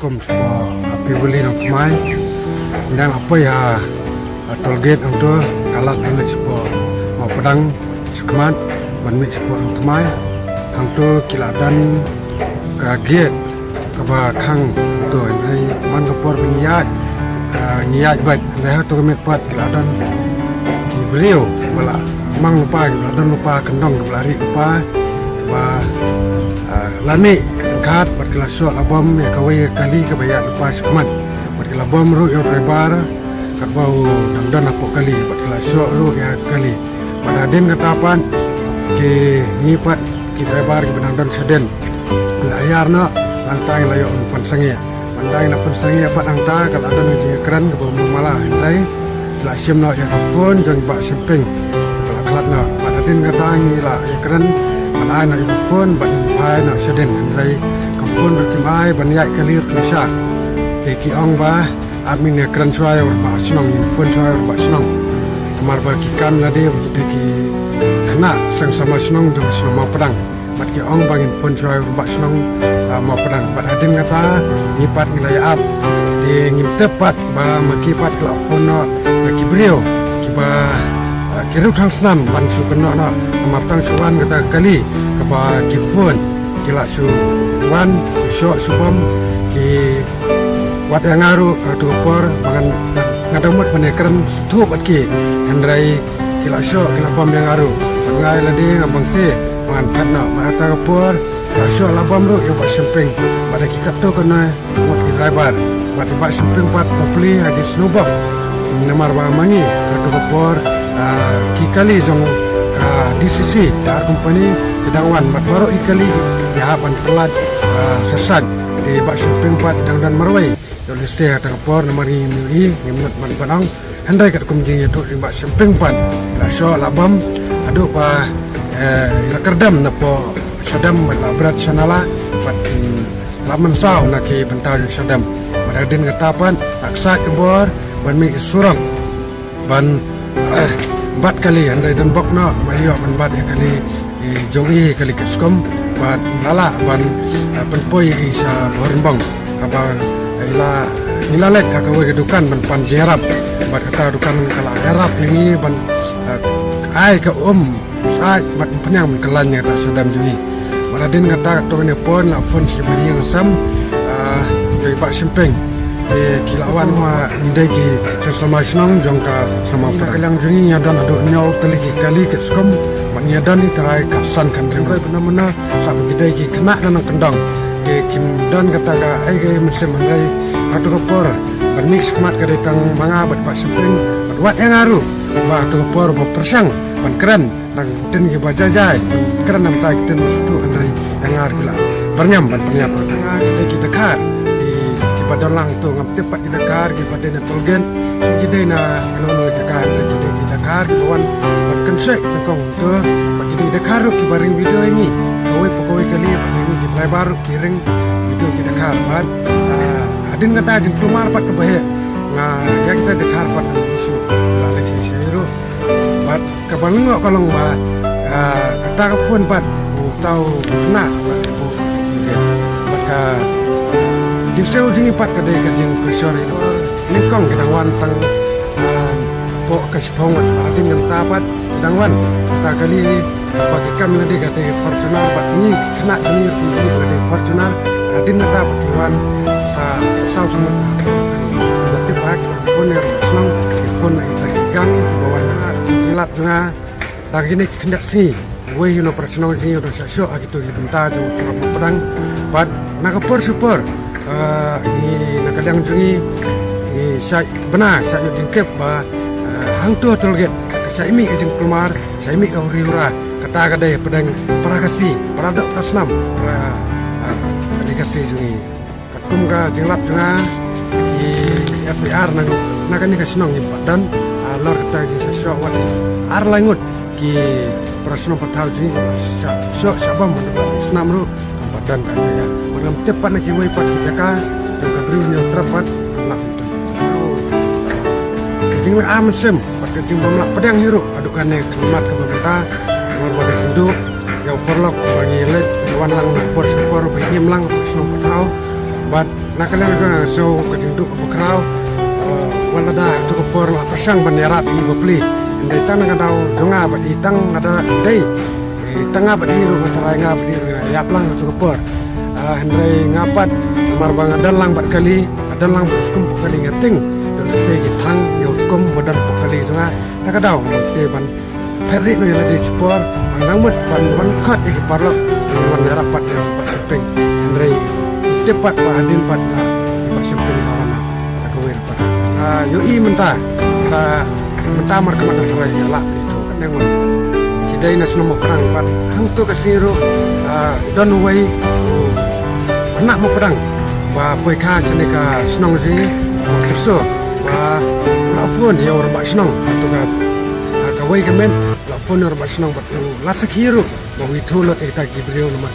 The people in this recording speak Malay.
Kiskom sebuah api beli nang pemai dan apa ya tolgate untuk kalat dengan sebuah mau pedang sekemat banmik sebuah nang pemai hang tu kiladan kaget kebakang tu dari man kepor pengiat ngiat bat dah tu kemet pat kiladan ki beliau bala mang lupa kiladan lupa kendong ke belari lupa ba lani kat bat kelas suat abam ya kawai kali kebayat lupa sekemat bat kelas bom ru yo rebar kat bau dan apa kali bat kelas suat ru ya kali pada den katapan ke nipat ki rebar ki benang dan seden layar na lantai layo pansangia pandai na pansangia bat angta kal ada nang keran ke bau malah andai la sim na ya phone jang ba simping kelat na pada den katangi la ya keran mana na ya phone bat pai na seden andai phone berkimai banyak kali kimsa ki ong ba admin ya keran suai ba senang in phone suai ba senang kemar ba ki kan la de ki kena sang sama senang jang sama pedang bat ki ong bangin phone suai ba senang mau pedang bat adin kata nipat nilai up di ngim tepat ba makipat la phone no ya ki brio ki ba kiru thang snam ban su kena no martang suan kata kali ka ba ki phone kila su wan so subam ki wat yang ngaru tu por bangan ngadamut menekran tu bat ki hendrai kila so kila bom yang ngaru ngai ladi ngabang se bangan patna mata por so labam ru yo ba semping pada ki kapto kana mot ki driver bat ba semping pat popli haji snubab namar ba mangi tu por ki kali jong DCC dar company kedangwan bat baru ikali ya ban pelat sesat di bak simping pat dan marwai yo liste atang por nomor ini ngimut man panang handai kat kumjing itu di bak simping pat la so labam adu pa la kerdam na po sadam la berat sanala pat laman sau na ki bentau sadam badadin katapan aksa kebor ban mi surang ban bat kali andai dan bokno mayo ban bat kali jongi kali Kiskom bat lala ban penpoi isa borembang apa ila nilalek akawe kedukan ban pan jerap bat kata dukan kala jerap ini ban ai ke sai bat penyang kelannya ta sedam jui maladin kata to ne pon la fon si bari yang sam jai ba simpeng kilawan ma nidai ki sesama senang jongka sama pakalang juni nya dan adu nyau teliki kali Kiskom maknya dan ni terai kasan kan rimrai benar-benar sak gidai ki kena dan kendang ke kim dan kata ka ai ge mesem andai atu kopor bermix kemat ke datang manga bat pas simpeng wat yang aru ba atu kopor ba persang ban keren dan tin ki bajajai keren nam tai tin tu andai yang ar kila pernyam ban pernyam tengah ki dekat pada lang tu ngam tepat kita kar ki pada na tolgen kita na lono jakan kita kar kawan berkensek kong tu kita dekar ki baring video ini pokoi kali ini kita baru kiring video kita kar ban adin kata jin kumar pat ke bahe nga ya kita dekar pat isu la siru bat ka balungo kalong ba kata pun pat tau na bu maka jinseu ding pat kadai ka jing pressure itu lingkong kedangwan tang po kasipong adin yang tapat kedangwan ta kali bagi kami lagi kadai Fortuner bat ni kena ni kadai Fortuner adin ta pakiwan sa Samsung tapi pak phone senang phone itu gang bawan hilat juga lagi ni kendak si we you know personal ni udah sasyo gitu bentar jauh surat pedang bat nakapur super ni nakadang jungi ni saya benar saya jengkep ba hang tu tolget saya mi jeng keluar saya mi kau riura kata kadai pedang parakasi paradok tasnam dikasih jungi katum ka jenglap junga di FPR nang nakani kasinong dan lor kata jeng sasyo wat ar langut ki prasno patau jungi so sabam senam ru dan kan saya belum tepat nak kiwai pat jaka yang kabri nya trapat nak jing me am sem pat jing bamlak pedang hiru adukane kelimat ke benta nomor bagi hindu yang perlok bagi lek wan lang por por be im lang sno patau bat nak kena juga so ketingduk berkerau wala dah tu kepor lah persang bendera pi beli ndai tan kadau jonga ba di tang ada dei tengah ba di ru tarai ngap di yap lang tu kepor ndai ngapat mar bang adalang bat kali adalang skum kali ngating dan se gitang yo skum badan kali jonga tak kadau se ban Ferry no yala di spor mangamut pan kat di parlo man rapat yo pak sepeng ndai tepat pa adin pat la pak sepeng lawana tak wer pat yo I menta mar kemana terai la itu kan nengon kidai na snomo perang pat hang tu kasiru don way kena mo perang ba poi kha sene ka snong ji waktu so ba la phone yo ba snong tu ka ka way kemen la phone ro ba snong ba la sakhiru ba wi thulot eta ki brio